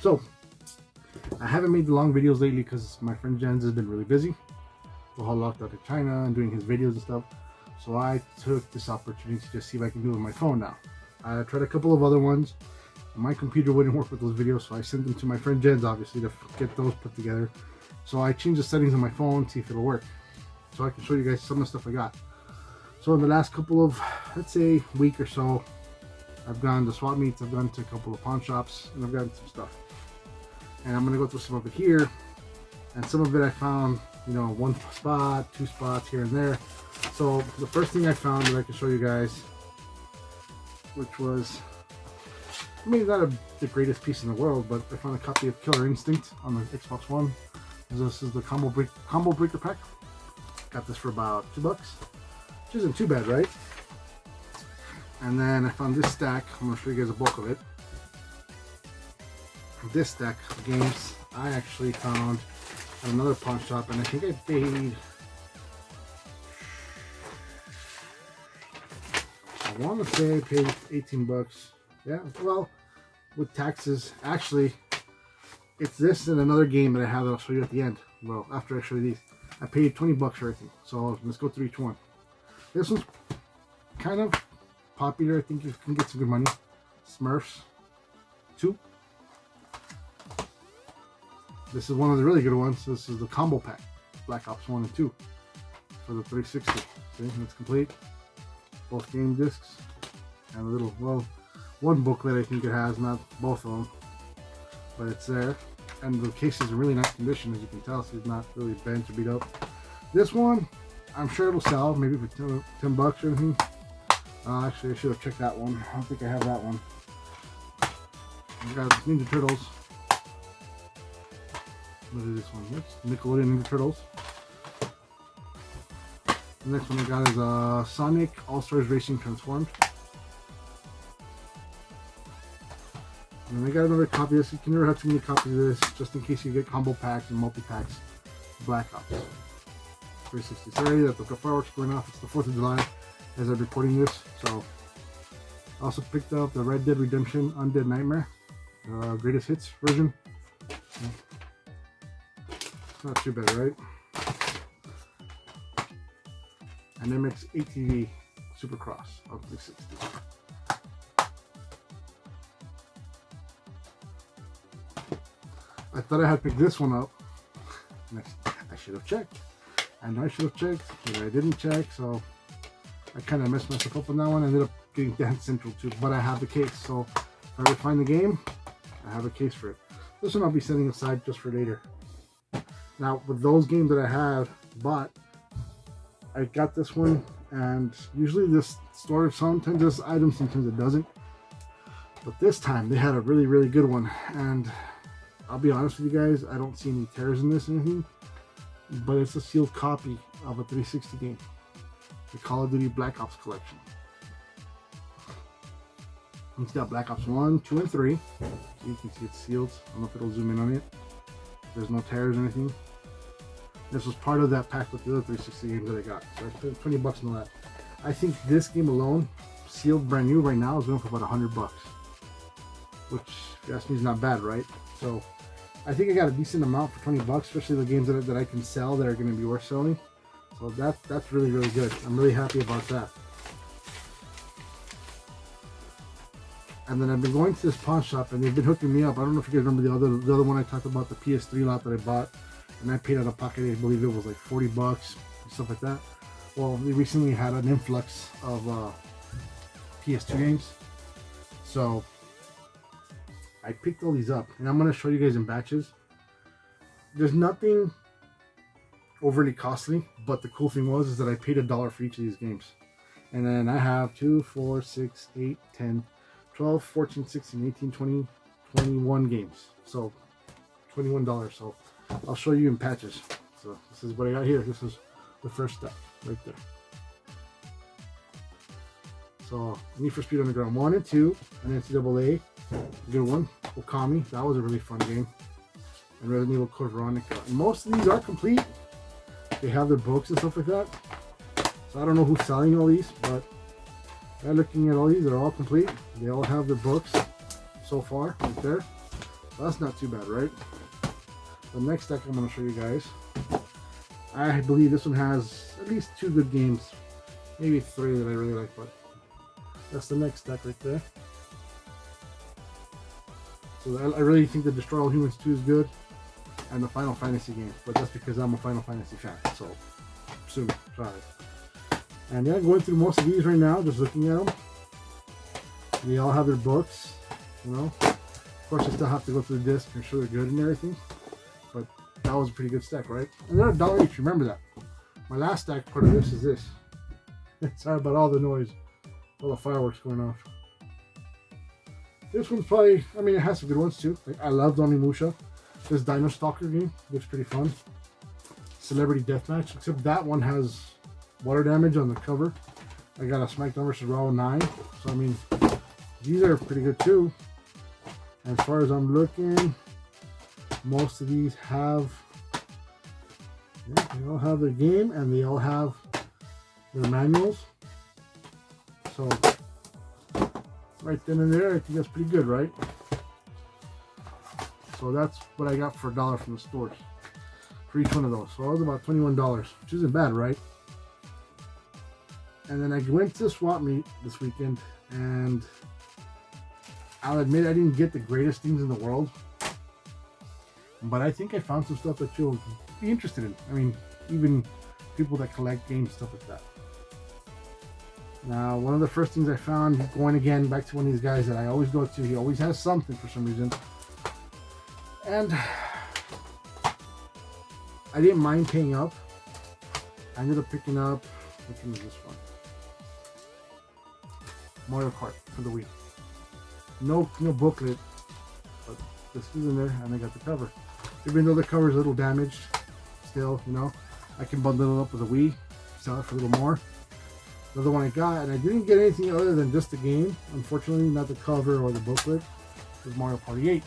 So I haven't made the long videos lately because my friend Jens has been really busy. The whole locked out in China and doing his videos and stuff. So I took this opportunity to just see if I can do it with my phone now. I tried a couple of other ones. My computer wouldn't work with those videos, so I sent them to my friend Jens, obviously, to get those put together. So I changed the settings on my phone, see if it'll work. So I can show you guys some of the stuff I got. So in the last couple of, let's say, week or so, I've gone to swap meets, I've gone to a couple of pawn shops, and I've gotten some stuff. And I'm gonna go through some of it here. And some of it I found, you know, one spot, two spots here and there. So the first thing I found that I can show you guys, which was, I mean, not the greatest piece in the world, but I found a copy of Killer Instinct on the Xbox One. This is the combo breaker pack. Got this for about $2, which isn't too bad, right? And then I found this stack. I'm gonna show you guys a bulk of it. This stack of games I actually found at another pawn shop, and I think I paid, I want to say I paid $18. Yeah, well, with taxes, actually, it's this and another game that I have that I'll show you at the end. Well, after I show you these, I paid $20 for everything. So let's go through each one. This one's kind of popular. I think you can get some good money. Smurfs 2. This is one of the really good ones. This is the combo pack, Black Ops 1 and 2 for the 360. See, it's complete. Both game discs and a little, well, one booklet I think it has, not both of them, but it's there. And the case is in really nice condition, as you can tell, so it's not really bent or beat up. This one, I'm sure it'll sell, maybe for $10 or anything. Actually, I should have checked that one. I don't think I have that one. I got Ninja Turtles. What is this one? Yes, Nickelodeon Ninja Turtles. The next one I got is Sonic All-Stars Racing Transformed. And I got another copy of this. You can never have too many copies of this, just in case you get combo packs and multi-packs. Black Ops 360. Sorry that the fireworks are going off. It's the 4th of July as I'm recording this. So I also picked up the Red Dead Redemption Undead Nightmare, greatest hits version. It's not too bad, right? And MX ATV Supercross of 360. I thought I had picked this one up. I should have checked. I know I should have checked, but I didn't check, so I kind of messed myself up on that one. I ended up getting Dance Central too, but I have the case, so if I ever find the game, I have a case for it. This one I'll be setting aside just for later. Now, with those games that I have bought, I got this one, and usually this store sometimes does items, sometimes it doesn't. But this time they had a really, really good one, and I'll be honest with you guys, I don't see any tears in this or anything, but it's a sealed copy of a 360 game, the Call of Duty Black Ops collection. It's got Black Ops 1, 2, and 3. So you can see it's sealed. I don't know if it'll zoom in on it. There's no tears or anything. This was part of that pack with the other 360 games that I got. So I spent $20 on that. I think this game alone, sealed brand new right now, is going for about $100. Which, if you ask me, is not bad, right? So I think I got a decent amount for $20, especially the games that I can sell that are going to be worth selling. So that's really, really good. I'm really happy about that. And then I've been going to this pawn shop, and they've been hooking me up. I don't know if you guys remember the other one I talked about, the PS3 lot that I bought, and I paid out of pocket. I believe it was like $40 and stuff like that. Well, they recently had an influx of PS2 games, so I picked all these up, and I'm going to show you guys in batches. There's nothing overly costly, but the cool thing is that I paid $1 for each of these games. And then I have 2, 4, 6, 8, 10, 12, 14, 16, 18, 20, 21 games. So $21. So I'll show you in patches. So this is what I got here. This is the first step right there. So Need for Speed Underground 1 and 2, and NCAA, good one. Okami, that was a really fun game. And Resident Evil Code Veronica. And most of these are complete. They have their books and stuff like that. So I don't know who's selling all these, but looking at all these, they're all complete. They all have their books so far, right there. That's not too bad, right? The next deck I'm going to show you guys, I believe this one has at least 2 good games, maybe 3 that I really like, but that's the next deck right there. So I really think the Destroy All Humans 2 is good, and the Final Fantasy game, but that's because I'm a Final Fantasy fan, so soon, sorry. And yeah, going through most of these right now, just looking at them. They all have their books, you know. Of course, you still have to go through the disc and make sure they're good and everything, but that was a pretty good stack, right? And they're $1 each, remember that. My last stack part of this is this. Sorry about all the noise, all the fireworks going off. This one's probably, I mean, it has some good ones too. Like, I love Onimusha. This Dino Stalker game looks pretty fun. Celebrity Deathmatch, except that one has water damage on the cover. I got a SmackDown vs. Raw 9. So, I mean, these are pretty good too. As far as I'm looking, most of these have, yeah, they all have their game and they all have their manuals. So, right then and there, I think that's pretty good, right? So that's what I got for $1 from the stores for each one of those. So that was about $21, which isn't bad, right? And then I went to swap meet this weekend, and I'll admit I didn't get the greatest things in the world, but I think I found some stuff that you'll be interested in. I mean, even people that collect games, stuff like that. Now, one of the first things I found, going again back to one of these guys that I always go to, he always has something for some reason. And I didn't mind paying up. I ended up picking up, which one is this one? Mario Kart for the Wii. No booklet, but this is in there, and I got the cover. Even though the cover is a little damaged, still, you know, I can bundle it up with a Wii, sell it for a little more. Another one I got, and I didn't get anything other than just the game. Unfortunately, not the cover or the booklet. It was Mario Party 8.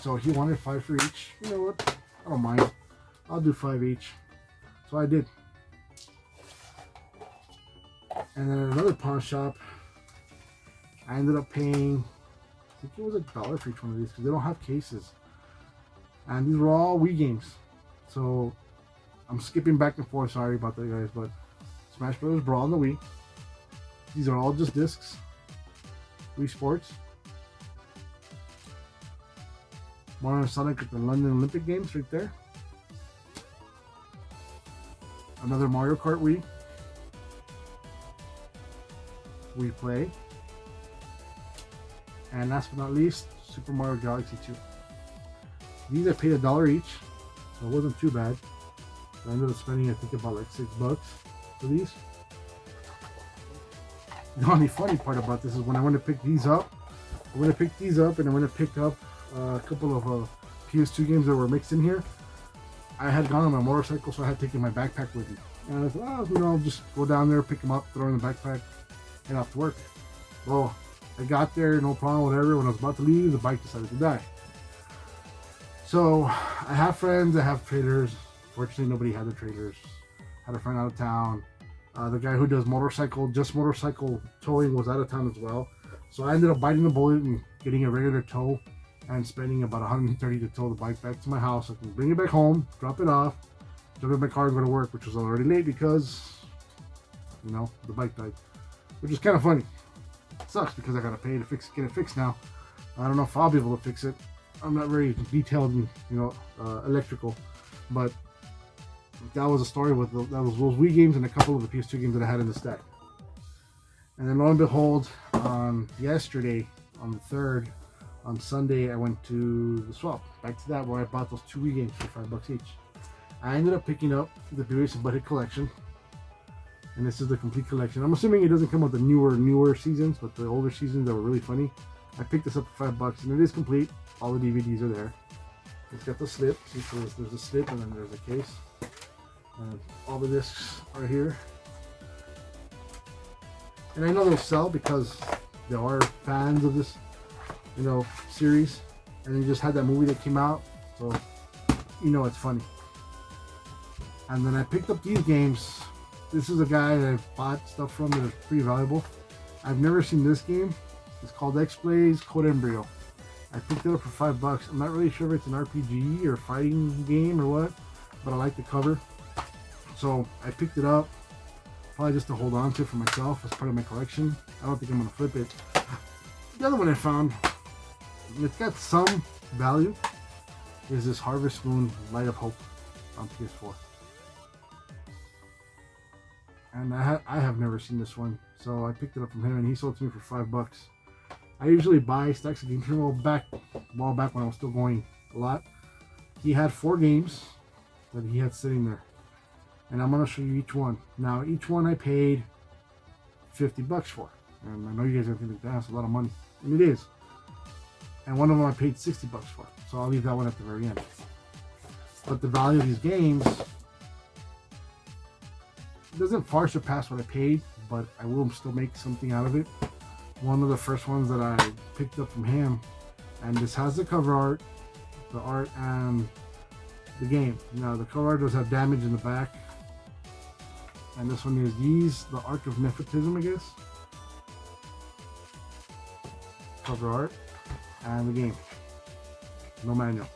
So he wanted 5 for each. You know what? I don't mind. I'll do 5 each. So I did. And then at another pawn shop, I ended up paying, I think it was $1 for each one of these because they don't have cases. And these were all Wii games. So I'm skipping back and forth, sorry about that guys, but Smash Bros. Brawl on the Wii. These are all just discs. Wii Sports. Mario Sonic at the London Olympic Games right there. Another Mario Kart Wii. Wii Play. And last but not least, Super Mario Galaxy 2. These I paid $1 each, so it wasn't too bad. I ended up spending, I think, about like $6 for these. The only funny part about this is when I went to pick these up, and I went to pick up a couple of PS2 games that were mixed in here. I had gone on my motorcycle, so I had taken my backpack with me. And I thought, oh, you know, I'll just go down there, pick them up, throw in the backpack, head off to work. Well, I got there, no problem, whatever. When I was about to leave, the bike decided to die. So I have friends, I have trailers. Fortunately, nobody had the trailers. Had a friend out of town. The guy who does motorcycle towing was out of town as well. So I ended up biting the bullet and getting a regular tow and spending about $130 to tow the bike back to my house. I can bring it back home, drop it off, jump in my car and go to work, which was already late because, you know, the bike died. Which is kind of funny. It sucks because I gotta pay to get it fixed now. I don't know if I'll be able to fix it. I'm not very detailed in, you know, electrical, but that was a story with those Wii games and a couple of the PS2 games that I had in the stack. And then lo and behold, yesterday, on the 3rd, on Sunday, I went to the swap. Back to that where I bought those 2 Wii games for $5 each. I ended up picking up the Beavis and Butthead collection. And this is the complete collection. I'm assuming it doesn't come with the newer seasons, but the older seasons that were really funny. I picked this up for $5 and it is complete. All the DVDs are there. It's got the slip. See, so there's a slip and then there's a case. And all the discs are here. And I know they'll sell because there are fans of this, you know, series. And they just had that movie that came out, so you know it's funny. And then I picked up these games. This is a guy that I bought stuff from that is pretty valuable. I've never seen this game. It's called X-Blaze Code Embryo. I picked it up for $5. I'm not really sure if it's an RPG or fighting game or what, but I like the cover. So I picked it up, probably just to hold on to for myself as part of my collection. I don't think I'm going to flip it. The other one I found, it's got some value, is this Harvest Moon Light of Hope on PS4. And I have never seen this one, so I picked it up from him, and he sold it to me for $5. I usually buy stacks of games from him a while back when I was still going a lot. He had 4 games that he had sitting there, and I'm gonna show you each one. Now, each one I paid $50 for, and I know you guys are thinking that's a lot of money, and it is. And one of them I paid $60 for, so I'll leave that one at the very end. But the value of these games doesn't far surpass what I paid, but I will still make something out of it. One of the first ones that I picked up from him, and this has the cover art, the art, and the game. Now the cover art does have damage in the back, and this one is the Ark of Nepotism, I guess. Cover art and the game. No manual.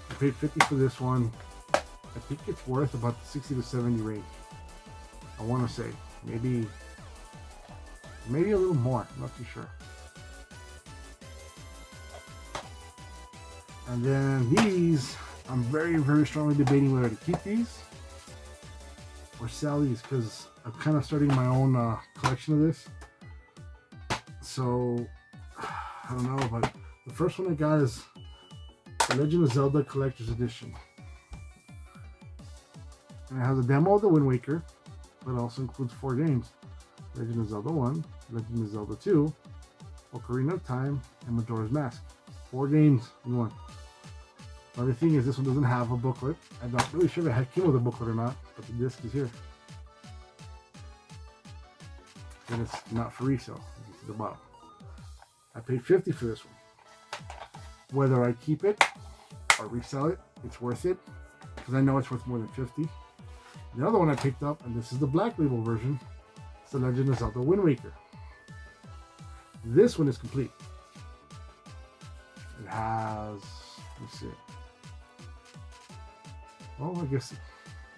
I paid $50 for this one. I think it's worth about the 60 to 70 range. I want to say maybe a little more. I'm not too sure. And then these, I'm very, very strongly debating whether to keep these or sell these, because I'm kind of starting my own collection of this. So I don't know, but the first one I got is The Legend of Zelda Collector's Edition. And it has a demo of the Wind Waker, but also includes 4 games. Legend of Zelda 1, Legend of Zelda 2, Ocarina of Time, and Majora's Mask. 4 games in one. But the thing is, this one doesn't have a booklet. I'm not really sure if it came with a booklet or not, but the disc is here. And it's not for resale. You can see the bottom. I paid $50 for this one. Whether I keep it or resell it, it's worth it, because I know it's worth more than $50. The other one I picked up, and this is the Black Label version, it's The Legend of Zelda Wind Waker. This one is complete. It has, let's see. Oh, I guess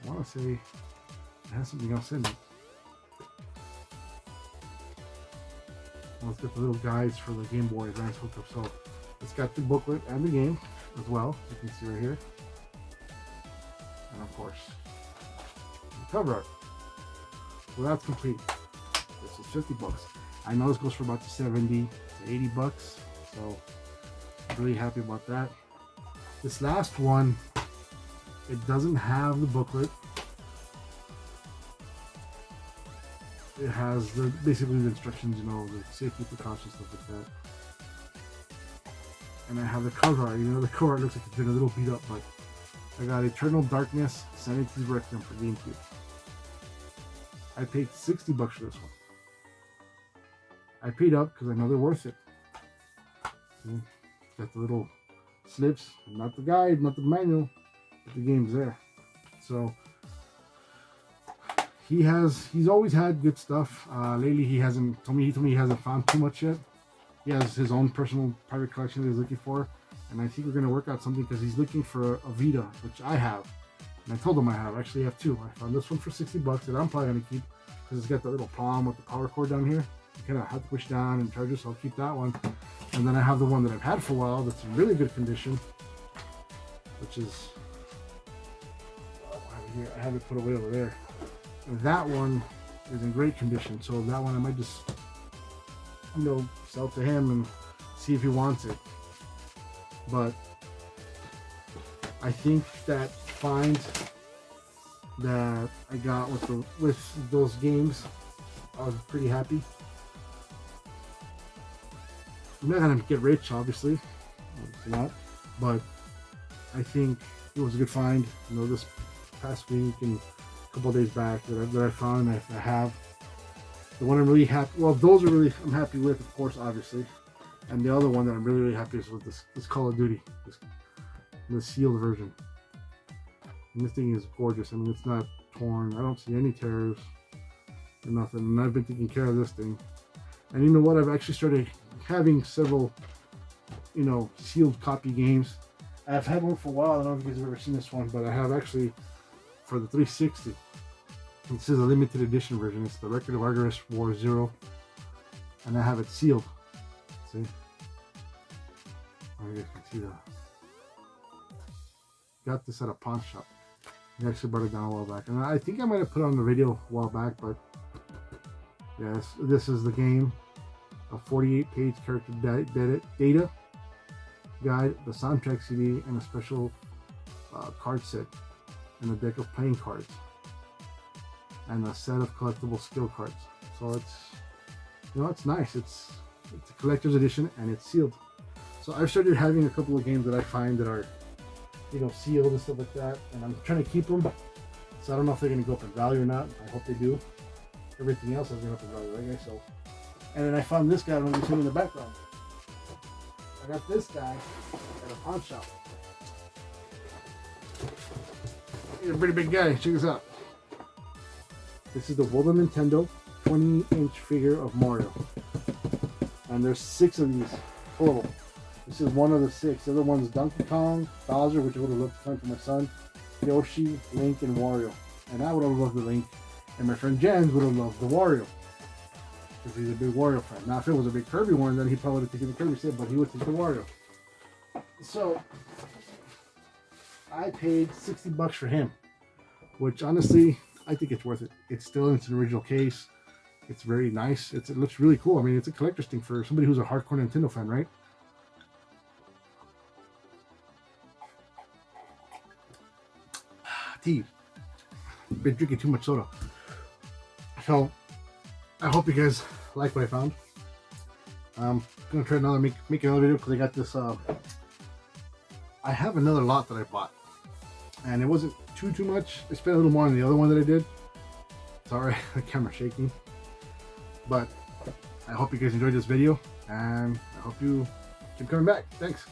I want to say it has something else in it. Let's get the little guides for the Game Boy Advance hookup. So it's got the booklet and the game as well. You can see right here, and of course the cover art. So that's complete. This is $50. I know this goes for about 70 to $80, so I'm really happy about that. This last one, it doesn't have the booklet. It has basically the instructions, you know, the safety precautions, stuff like that. And I have the cover art. You know, the cover art looks like it's been a little beat up, but I got Eternal Darkness, Sanity's Requiem for GameCube. I paid $60 for this one. I paid up because I know they're worth it. See? Got the little slips, not the guide, not the manual, but the game's there. So he's always had good stuff. Lately he told me he hasn't found too much yet. He has his own personal private collection that he's looking for, and I think we're going to work out something, because he's looking for a Vita, which I have, and I told him I actually have 2. I found this one for $60 that I'm probably going to keep, because it's got the little palm with the power cord down here. You kind of have to push down and charge it, so I'll keep that one. And then I have the one that I've had for a while that's in really good condition, which is here. I have it put away over there. And that one is in great condition, so that one I might just, you know, sell to him and see if he wants it. But I think that find that I got with those games, I was pretty happy. I'm not gonna get rich, obviously not, but I think it was a good find. You know, this past week and a couple of days back that I found, and I have. The one I'm really happy, well, those are really, I'm happy with, of course, obviously. And the other one that I'm really, really happy is with this Call of Duty, the sealed version. And this thing is gorgeous. I mean, it's not torn. I don't see any tears or nothing. And I've been taking care of this thing. And you know what? I've actually started having several, you know, sealed copy games. I've had one for a while. I don't know if you guys have ever seen this one, but I have actually for the 360. This is a limited edition version. It's the Record of Argus War Zero, and I have it sealed. See? Oh, you guys can see that. Got this at a pawn shop. I actually brought it down a while back, and I think I might have put it on the video a while back, but yes, this is the game. A 48-page character data guide, the soundtrack CD, and a special card set, and a deck of playing cards, and a set of collectible skill cards. So it's, you know, it's nice. It's a collector's edition, and it's sealed. So I've started having a couple of games that I find that are, you know, sealed and stuff like that, and I'm trying to keep them. So I don't know if they're going to go up in value or not. I hope they do. Everything else is going up in value, right guys? So, and then I found this guy when we see him in the background. I got this guy at a pawn shop. He's a pretty big guy. Check this out. This is the World of Nintendo 20-inch figure of Mario, and there's 6 of these total. This is one of the 6. The other one's Donkey Kong, Bowser, which I would have loved to find for my son, Yoshi, Link, and Wario. And I would have loved the Link, and my friend Jens would have loved the Wario, because he's a big Wario fan. Now, if it was a big Kirby one, then he probably would have taken the Kirby set, but he would take the Wario. So, I paid $60 for him, which honestly, I think it's worth it. It's still in its original case. It's very nice. It looks really cool. I mean, it's a collector's thing for somebody who's a hardcore Nintendo fan, right? Tea. Been drinking too much soda. So, I hope you guys like what I found. I'm gonna try make another video because I got this. I have another lot that I bought, and it wasn't too much. I spent a little more on the other one that I did. Sorry, the camera's shaking. But I hope you guys enjoyed this video, and I hope you keep coming back. Thanks.